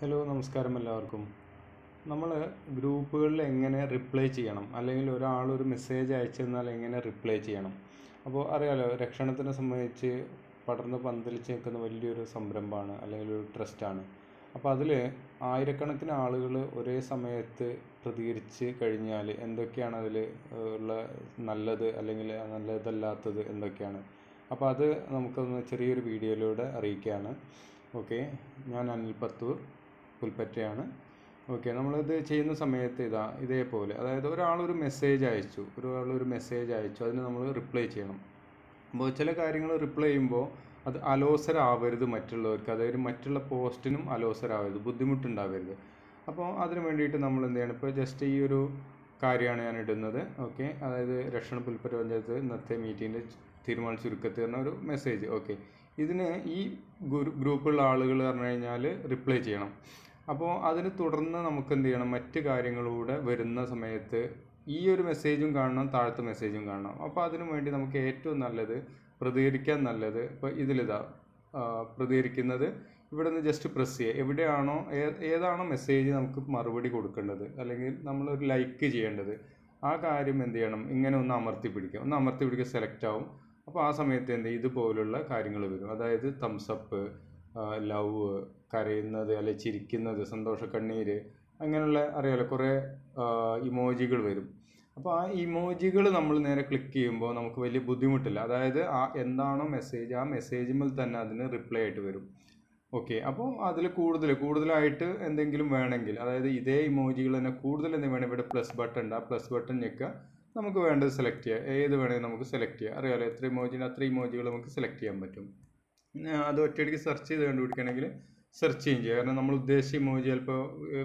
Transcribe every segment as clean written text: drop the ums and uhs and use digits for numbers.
Hello നമസ്കാരം എല്ലാവർക്കും. നമ്മൾ ഗ്രൂപ്പുകളിൽ എങ്ങനെ റിപ്ലൈ ചെയ്യണം, അല്ലെങ്കിൽ ഒരാളൊരു മെസ്സേജ് അയച്ചു തന്നാൽ എങ്ങനെ റിപ്ലൈ ചെയ്യണം. അപ്പോൾ അറിയാലോ, രക്ഷണത്തിനെ സംബന്ധിച്ച് പടർന്ന് പന്തലിച്ച് നിൽക്കുന്ന വലിയൊരു സംരംഭമാണ്, അല്ലെങ്കിൽ ഒരു ട്രസ്റ്റാണ്. അപ്പോൾ അതിൽ ആയിരക്കണക്കിന് ആളുകൾ ഒരേ സമയത്ത് പ്രതികരിച്ച് കഴിഞ്ഞാൽ എന്തൊക്കെയാണ് അതിൽ ഉള്ള നല്ലത് അല്ലെങ്കിൽ നല്ലതല്ലാത്തത് എന്തൊക്കെയാണ്. അപ്പോൾ അത് നമുക്കൊന്ന് ചെറിയൊരു വീഡിയോയിലൂടെ അറിയിക്കുകയാണ്. ഓക്കെ, ഞാൻ അനിൽ പത്തൂർ പുൽപ്പറ്റയാണ്. ഓക്കെ, നമ്മളിത് ചെയ്യുന്ന സമയത്ത് ഇതേപോലെ, അതായത് ഒരാളൊരു മെസ്സേജ് അയച്ചു, അതിന് നമ്മൾ റിപ്ലൈ ചെയ്യണം. അപ്പോൾ ചില കാര്യങ്ങൾ റിപ്ലൈ ചെയ്യുമ്പോൾ അത് അലോസരമാവരുത് മറ്റുള്ളവർക്ക്, അതായത് മറ്റുള്ള പോസ്റ്റിനും അലോസരമാവരുത്, ബുദ്ധിമുട്ടുണ്ടാവരുത്. അപ്പോൾ അതിന് വേണ്ടിയിട്ട് നമ്മൾ എന്ത് ചെയ്യണം, ഇപ്പോൾ ജസ്റ്റ് ഈ ഒരു കാര്യമാണ് ഞാൻ ഇടുന്നത്. ഓക്കെ, അതായത് രക്ഷണ പുൽപ്പറ്റ പഞ്ചായത്ത് ഇന്നത്തെ മീറ്റിങ്ങിൻ്റെ തീരുമാന ചുരുക്കത്തിൽ പറഞ്ഞ ഒരു മെസ്സേജ്. ഓക്കെ, ഇതിന് ഈ ഗ്രൂപ്പുള്ള ആളുകൾ പറഞ്ഞു കഴിഞ്ഞാൽ റിപ്ലൈ ചെയ്യണം. അപ്പോൾ അതിന് തുടർന്ന് നമുക്ക് എന്ത് ചെയ്യണം, മറ്റ് കാര്യങ്ങളിലൂടെ വരുന്ന സമയത്ത് ഈ ഒരു മെസ്സേജും കാണണം, താഴത്തെ മെസ്സേജും കാണണം. അപ്പോൾ അതിനു വേണ്ടി നമുക്ക് ഏറ്റവും നല്ലത് പ്രതികരിക്കാൻ നല്ലത്, ഇപ്പോൾ പ്രതികരിക്കുന്നത് ഇവിടെ നിന്ന് ജസ്റ്റ് പ്രസ് ചെയ്യുക. എവിടെയാണോ ഏതാണോ മെസ്സേജ് നമുക്ക് മറുപടി കൊടുക്കേണ്ടത്, അല്ലെങ്കിൽ നമ്മളൊരു ലൈക്ക് ചെയ്യേണ്ടത്, ആ കാര്യം എന്ത് ചെയ്യണം, ഇങ്ങനെ ഒന്ന് അമർത്തി പിടിക്കുക, സെലക്ട് ആവും. അപ്പോൾ ആ സമയത്ത് എന്ത് ചെയ്യും, ഇതുപോലുള്ള കാര്യങ്ങൾ വരും. അതായത് തംസപ്പ്, ലവ്, കരയുന്നത്, അല്ലെ ചിരിക്കുന്നത്, സന്തോഷ കണ്ണീര്, അങ്ങനെയുള്ള അറിയാലോ കുറേ ഇമോജികൾ വരും. അപ്പോൾ ആ ഇമോജികൾ നമ്മൾ നേരെ ക്ലിക്ക് ചെയ്യുമ്പോൾ നമുക്ക് വലിയ ബുദ്ധിമുട്ടില്ല. അതായത് എന്താണോ മെസ്സേജ്, ആ മെസ്സേജിൽ തന്നെ അതിന് റിപ്ലൈ ആയിട്ട് വരും. ഓക്കെ, അപ്പോൾ അതിൽ കൂടുതലായിട്ട് എന്തെങ്കിലും വേണമെങ്കിൽ, അതായത് ഇതേ ഇമോജികൾ തന്നെ കൂടുതൽ എന്തെങ്കിലും വേണമെങ്കിൽ ഇവിടെ പ്ലസ് ബട്ടൺ ഉണ്ട്, ആ പ്ലസ് ബട്ടൺ ഞെക്കുക, നമുക്ക് വേണ്ടത് സെലക്ട് ചെയ്യുക. ഏത് വേണമെങ്കിൽ നമുക്ക് സെലക്ട് ചെയ്യാം. അറിയാലോ എത്ര ഇമോജിന് അത്ര ഇമോജികൾ നമുക്ക് സെലക്ട് ചെയ്യാൻ പറ്റും. അത് ഒറ്റയടിക്ക് സെർച്ച് ചെയ്ത് കണ്ടുപിടിക്കണമെങ്കിൽ സെർച്ച് ചെയ്യുക. കാരണം നമ്മൾ ഉദ്ദേശിച്ച ഇമോജി ചിലപ്പോൾ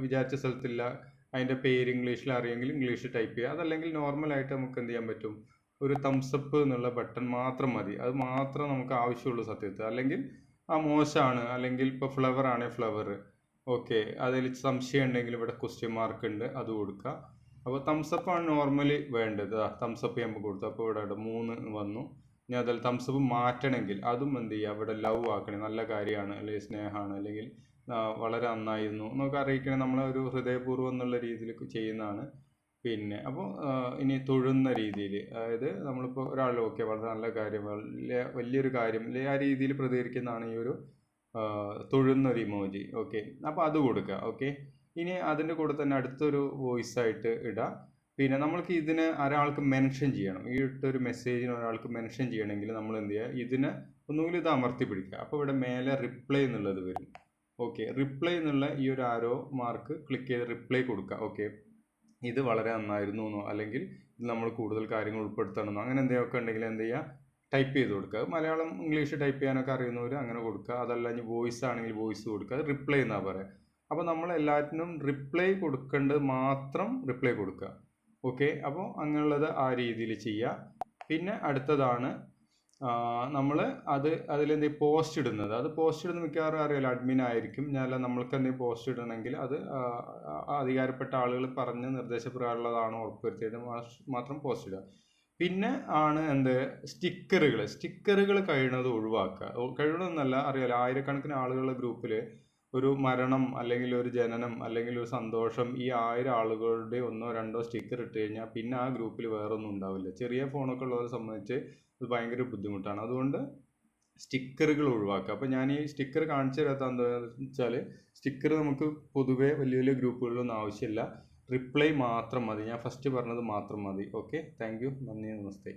വിചാരിച്ച സ്ഥലത്തില്ല, അതിൻ്റെ പേര് ഇംഗ്ലീഷിൽ അറിയെങ്കിൽ ഇംഗ്ലീഷ് ടൈപ്പ് ചെയ്യുക. അതല്ലെങ്കിൽ നോർമലായിട്ട് നമുക്ക് എന്ത് ചെയ്യാൻ പറ്റും, ഒരു തംസപ്പ് എന്നുള്ള ബട്ടൺ മാത്രം മതി. അത് മാത്രം നമുക്ക് ആവശ്യമുള്ളൂ സത്യത്തിൽ. അല്ലെങ്കിൽ മോശമാണ്, അല്ലെങ്കിൽ ഇപ്പോൾ ഫ്ലവർ ആണെങ്കിൽ ഫ്ലവർ. ഓക്കെ, അതിൽ സംശയം ഉണ്ടെങ്കിൽ ഇവിടെ ക്വസ്റ്റ്യൻ മാർക്ക് ഉണ്ട്, അത് കൊടുക്കുക. അപ്പോൾ തംസപ്പാണ് നോർമലി വേണ്ടത്. തംസപ്പ് നമുക്ക് കൊടുത്തു, അപ്പോൾ ഇവിടെ 3 വന്നു. ഇനി അതിൽ തംസപ്പ് മാറ്റണമെങ്കിൽ അതും എന്ത് ചെയ്യുക, ഇവിടെ ലവ് ആക്കണേ, നല്ല കാര്യമാണ്, അല്ലെങ്കിൽ സ്നേഹമാണ്, അല്ലെങ്കിൽ വളരെ നന്നായിരുന്നു എന്നൊക്കെ അറിയിക്കണേ. നമ്മളൊരു ഹൃദയപൂർവ്വം എന്നുള്ള രീതിയിൽ ചെയ്യുന്നതാണ്. പിന്നെ അപ്പോൾ ഇനി തൊഴുന്ന രീതിയിൽ, അതായത് നമ്മളിപ്പോൾ ഒരാൾ ഓക്കെ വളരെ നല്ല കാര്യം, വലിയൊരു കാര്യം, അല്ലെങ്കിൽ ആ രീതിയിൽ പ്രതികരിക്കുന്നതാണ് ഈ ഒരു തൊഴുന്നൊരു ഇമോജി. ഓക്കെ, അപ്പോൾ അത് കൊടുക്കുക. ഓക്കെ, ഇനി അതിൻ്റെ കൂടെ തന്നെ അടുത്തൊരു വോയിസ് ആയിട്ട് ഇടാം. പിന്നെ നമ്മൾക്ക് ഇതിന് ഒരാൾക്ക് മെൻഷൻ ചെയ്യണം, ഈ ഇട്ടൊരു മെസ്സേജിന് ഒരാൾക്ക് മെൻഷൻ ചെയ്യണമെങ്കിൽ നമ്മൾ എന്ത് ചെയ്യുക, ഇതിന് ഒന്നുകിൽ ഇത് അമർത്തി പിടിക്കുക. അപ്പോൾ ഇവിടെ മേലെ റിപ്ലൈ എന്നുള്ളത് വരും. ഓക്കെ, റിപ്ലൈ എന്നുള്ള ഈ ഒരു ആരോ മാർക്ക് ക്ലിക്ക് ചെയ്ത് റിപ്ലൈ കൊടുക്കുക. ഓക്കെ, ഇത് വളരെ നന്നായിരുന്നു എന്നോ, അല്ലെങ്കിൽ ഇത് നമ്മൾ കൂടുതൽ കാര്യങ്ങൾ ഉൾപ്പെടുത്തണമെന്നോ, അങ്ങനെ എന്തെങ്കിലുമൊക്കെ ഉണ്ടെങ്കിൽ എന്ത് ചെയ്യുക, ടൈപ്പ് ചെയ്ത് കൊടുക്കുക. മലയാളം ഇംഗ്ലീഷ് ടൈപ്പ് ചെയ്യാനൊക്കെ അറിയുന്നവർ അങ്ങനെ കൊടുക്കുക. അതല്ല ഇനി വോയിസ് ആണെങ്കിൽ വോയിസ് കൊടുക്കുക. റിപ്ലൈ എന്നാ പറയുക. അപ്പോൾ നമ്മൾ എല്ലാറ്റിനും റിപ്ലൈ കൊടുക്കേണ്ടത് മാത്രം റിപ്ലൈ കൊടുക്കുക. ഓക്കെ, അപ്പോൾ അങ്ങനെയുള്ളത് ആ രീതിയിൽ ചെയ്യുക. പിന്നെ അടുത്തതാണ് നമ്മൾ അതിലെന്തെങ്കിലും പോസ്റ്റ് ഇടുന്നത്. അത് പോസ്റ്റ് ഇടുന്ന മിക്കവാറും അറിയാലോ അഡ്മിൻ ആയിരിക്കും. ഞാനല്ല, നമ്മൾക്ക് എന്തെങ്കിലും പോസ്റ്റ് ഇടണമെങ്കിൽ അത് അധികാരപ്പെട്ട ആളുകൾ പറഞ്ഞ് നിർദ്ദേശപ്രകാരമുള്ളതാണോ ഉറപ്പുവരുത്തിയിട്ട് മാത്രം പോസ്റ്റ് ഇടുക. പിന്നെ ആണ് സ്റ്റിക്കറുകൾ കഴിയുന്നത് ഒഴിവാക്കുക. കഴിയണമെന്നല്ല, അറിയാലോ ആയിരക്കണക്കിന് ആളുകളുടെ ഗ്രൂപ്പിൽ ഒരു മരണം, അല്ലെങ്കിൽ ഒരു ജനനം, അല്ലെങ്കിൽ ഒരു സന്തോഷം, ഈ 1000 ആളുകളുടെ 1-2 സ്റ്റിക്കർ ഇട്ട് കഴിഞ്ഞാൽ പിന്നെ ആ ഗ്രൂപ്പിൽ വേറൊന്നും ഉണ്ടാവില്ല. ചെറിയ ഫോണൊക്കെ ഉള്ളവരെ സംബന്ധിച്ച് അത് ഭയങ്കര ബുദ്ധിമുട്ടാണ്. അതുകൊണ്ട് സ്റ്റിക്കറുകൾ ഒഴിവാക്കുക. അപ്പോൾ ഞാൻ ഈ സ്റ്റിക്കർ കാണിച്ചു തരാത്ത എന്താണെന്ന് വെച്ചാൽ, സ്റ്റിക്കർ നമുക്ക് പൊതുവേ വലിയ വലിയ ഗ്രൂപ്പുകളിലൊന്നും ആവശ്യമില്ല. റിപ്ലൈ മാത്രം മതി. ഞാൻ ഫസ്റ്റ് പറഞ്ഞത് മാത്രം മതി. ഓക്കെ, താങ്ക് യു, നന്ദി, നമസ്തേ.